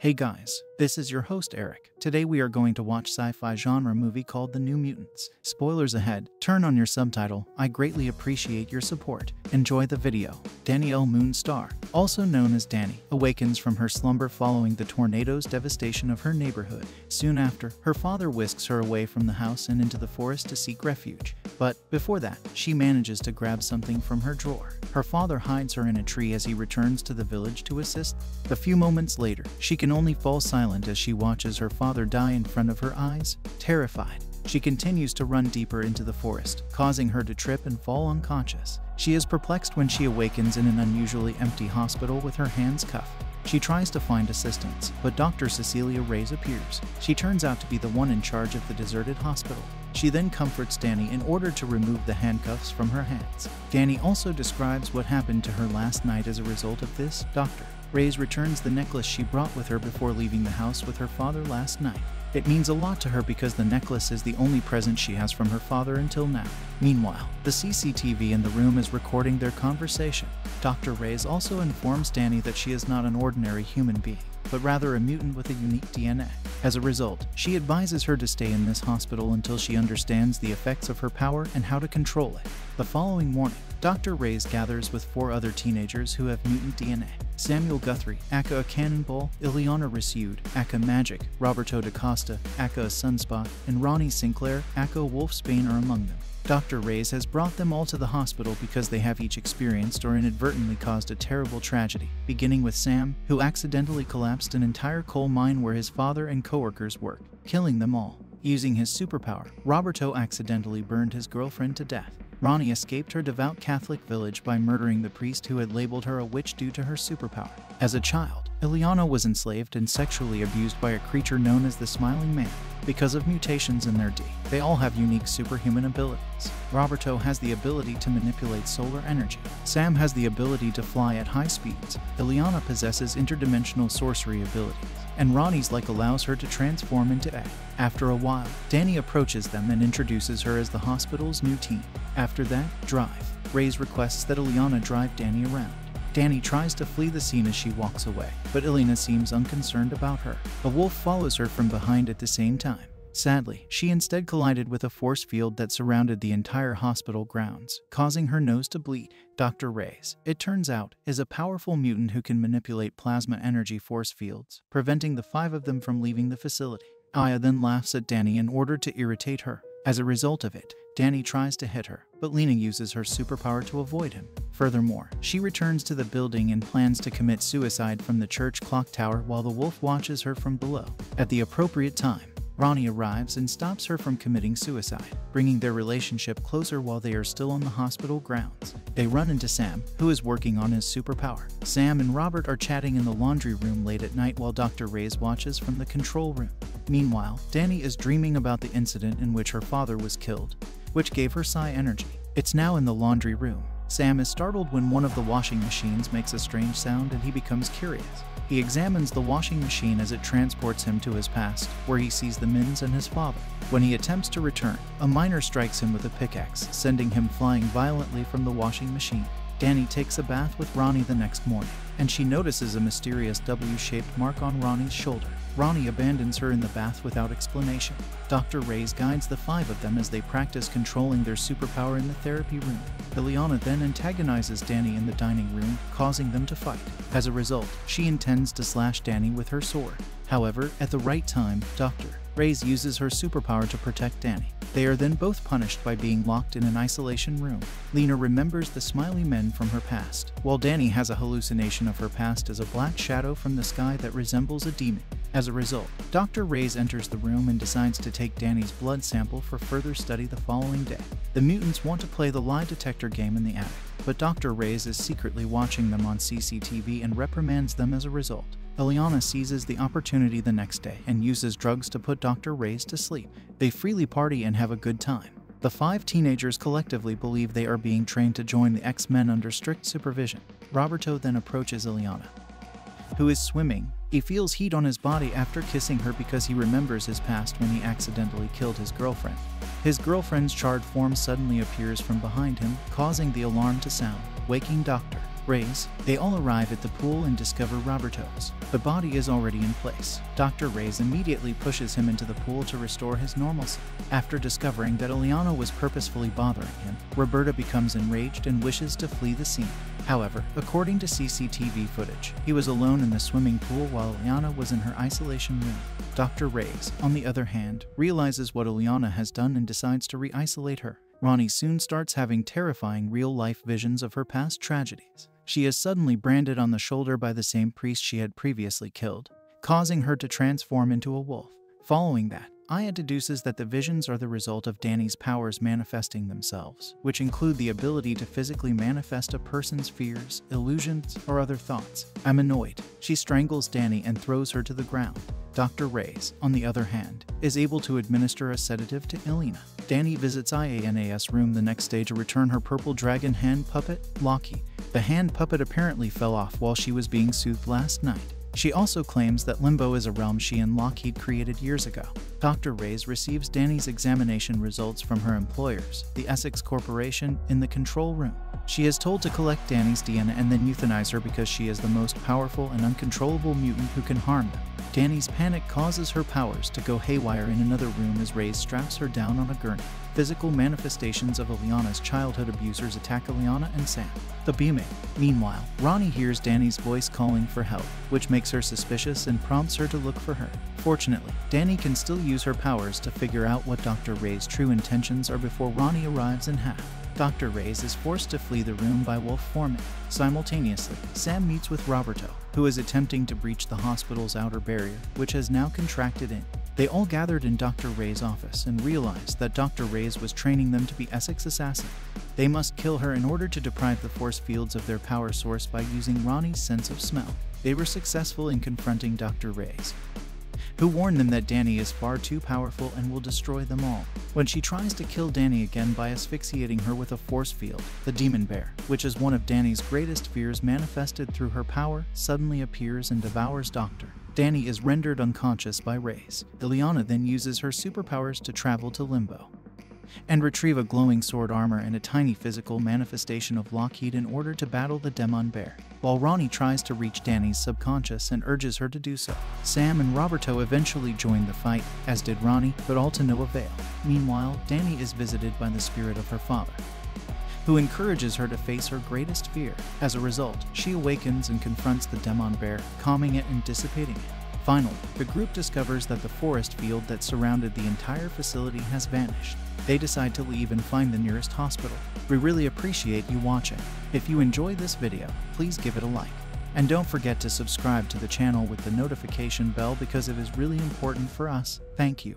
Hey guys, this is your host Eric. Today we are going to watch sci-fi genre movie called The New Mutants. Spoilers ahead, turn on your subtitle. I greatly appreciate your support. Enjoy the video. Danielle Moonstar, also known as Dani, awakens from her slumber following the tornado's devastation of her neighborhood. Soon after, her father whisks her away from the house and into the forest to seek refuge. But before that, she manages to grab something from her drawer. Her father hides her in a tree as he returns to the village to assist. A few moments later, she can only fall silent as she watches her father die in front of her eyes. Terrified, she continues to run deeper into the forest, causing her to trip and fall unconscious. She is perplexed when she awakens in an unusually empty hospital with her hands cuffed. She tries to find assistance, but Dr. Cecilia Reyes appears. She turns out to be the one in charge of the deserted hospital. She then comforts Dani in order to remove the handcuffs from her hands. Dani also describes what happened to her last night as a result of this. Dr. Reyes returns the necklace she brought with her before leaving the house with her father last night. It means a lot to her because the necklace is the only present she has from her father until now. Meanwhile, the CCTV in the room is recording their conversation. Dr. Reyes also informs Dani that she is not an ordinary human being, but rather a mutant with a unique DNA. As a result, she advises her to stay in this hospital until she understands the effects of her power and how to control it. The following morning, Dr. Reyes gathers with 4 other teenagers who have mutant DNA. Samuel Guthrie, aka Cannonball, Ileana Risud, aka Magic, Roberto da Costa, aka Sunspot, and Ronnie Sinclair, aka Wolfsbane are among them. Dr. Reyes has brought them all to the hospital because they have each experienced or inadvertently caused a terrible tragedy, beginning with Sam, who accidentally collapsed an entire coal mine where his father and coworkers work, killing them all. Using his superpower, Roberto accidentally burned his girlfriend to death. Ronnie escaped her devout Catholic village by murdering the priest who had labeled her a witch due to her superpower. As a child, Ileana was enslaved and sexually abused by a creature known as the Smiling Man. Because of mutations in their DNA, they all have unique superhuman abilities. Roberto has the ability to manipulate solar energy. Sam has the ability to fly at high speeds. Ileana possesses interdimensional sorcery abilities. And Ronnie's like allows her to transform into egg. After a while, Dani approaches them and introduces her as the hospital's new team. After that, Drive. Reyes requests that Ileana drive Dani around. Dani tries to flee the scene as she walks away, but Ileana seems unconcerned about her. A wolf follows her from behind at the same time. Sadly, she instead collided with a force field that surrounded the entire hospital grounds, causing her nose to bleed. Dr. Reyes, it turns out, is a powerful mutant who can manipulate plasma energy force fields, preventing the 5 of them from leaving the facility. Aya then laughs at Dani in order to irritate her. As a result of it, Dani tries to hit her, but Lena uses her superpower to avoid him. Furthermore, she returns to the building and plans to commit suicide from the church clock tower while the wolf watches her from below. At the appropriate time, Ronnie arrives and stops her from committing suicide, bringing their relationship closer while they are still on the hospital grounds. They run into Sam, who is working on his superpower. Sam and Robert are chatting in the laundry room late at night while Dr. Reyes watches from the control room. Meanwhile, Dani is dreaming about the incident in which her father was killed, which gave her psi energy. It's now in the laundry room. Sam is startled when one of the washing machines makes a strange sound and he becomes curious. He examines the washing machine as it transports him to his past, where he sees the Mins and his father. When he attempts to return, a miner strikes him with a pickaxe, sending him flying violently from the washing machine. Dani takes a bath with Ronnie the next morning, and she notices a mysterious W-shaped mark on Ronnie's shoulder. Ronnie abandons her in the bath without explanation. Dr. Reyes guides the 5 of them as they practice controlling their superpower in the therapy room. Ileana then antagonizes Dani in the dining room, causing them to fight. As a result, she intends to slash Dani with her sword. However, at the right time, Dr. Reyes uses her superpower to protect Dani. They are then both punished by being locked in an isolation room. Lena remembers the smiley men from her past, while Dani has a hallucination of her past as a black shadow from the sky that resembles a demon. As a result, Dr. Reyes enters the room and decides to take Dani's blood sample for further study the following day. The mutants want to play the lie detector game in the attic, but Dr. Reyes is secretly watching them on CCTV and reprimands them as a result. Ileana seizes the opportunity the next day and uses drugs to put Dr. Reyes to sleep. They freely party and have a good time. The 5 teenagers collectively believe they are being trained to join the X-Men under strict supervision. Roberto then approaches Ileana, who is swimming. He feels heat on his body after kissing her because he remembers his past when he accidentally killed his girlfriend. His girlfriend's charred form suddenly appears from behind him, causing the alarm to sound, waking Dr. Reyes. They all arrive at the pool and discover Roberto's. The body is already in place. Dr. Reyes immediately pushes him into the pool to restore his normalcy. After discovering that Ileana was purposefully bothering him, Roberta becomes enraged and wishes to flee the scene. However, according to CCTV footage, he was alone in the swimming pool while Ileana was in her isolation room. Dr. Reyes, on the other hand, realizes what Ileana has done and decides to re-isolate her. Ronnie soon starts having terrifying real-life visions of her past tragedies. She is suddenly branded on the shoulder by the same priest she had previously killed, causing her to transform into a wolf. Following that, Aya deduces that the visions are the result of Danny's powers manifesting themselves, which include the ability to physically manifest a person's fears, illusions, or other thoughts. Annoyed, she strangles Danny and throws her to the ground. Dr. Reyes, on the other hand, is able to administer a sedative to Ileana. Danny visits Iana's room the next day to return her purple dragon hand puppet, Loki. The hand puppet apparently fell off while she was being soothed last night. She also claims that Limbo is a realm she and Lockheed created years ago. Dr. Reyes receives Danny's examination results from her employers, the Essex Corporation, in the control room. She is told to collect Danny's DNA and then euthanize her because she is the most powerful and uncontrollable mutant who can harm them. Danny's panic causes her powers to go haywire in another room as Reyes straps her down on a gurney. Physical manifestations of Ileana's childhood abusers attack Ileana and Sam. The beaming. Meanwhile, Ronnie hears Danny's voice calling for help, which makes her suspicious and prompts her to look for her. Fortunately, Danny can still use her powers to figure out what Dr. Reyes' true intentions are before Ronnie arrives in half. Dr. Reyes is forced to flee the room by Wolfsbane. Simultaneously, Sam meets with Roberto, who is attempting to breach the hospital's outer barrier, which has now contracted in. They all gathered in Dr. Reyes' office and realized that Dr. Reyes was training them to be Essex assassins. They must kill her in order to deprive the force fields of their power source by using Ronnie's sense of smell. They were successful in confronting Dr. Reyes, who warned them that Danny is far too powerful and will destroy them all. When she tries to kill Danny again by asphyxiating her with a force field, the demon bear, which is one of Danny's greatest fears manifested through her power, suddenly appears and devours Dr. Danny is rendered unconscious by Reyes. Ileana then uses her superpowers to travel to Limbo and retrieve a glowing sword armor and a tiny physical manifestation of Lockheed in order to battle the demon bear. While Ronnie tries to reach Danny's subconscious and urges her to do so, Sam and Roberto eventually join the fight, as did Ronnie, but all to no avail. Meanwhile, Danny is visited by the spirit of her father, who encourages her to face her greatest fear. As a result, she awakens and confronts the demon bear, calming it and dissipating it. Finally, the group discovers that the forest field that surrounded the entire facility has vanished. They decide to leave and find the nearest hospital. We really appreciate you watching. If you enjoyed this video, please give it a like. And don't forget to subscribe to the channel with the notification bell because it is really important for us. Thank you.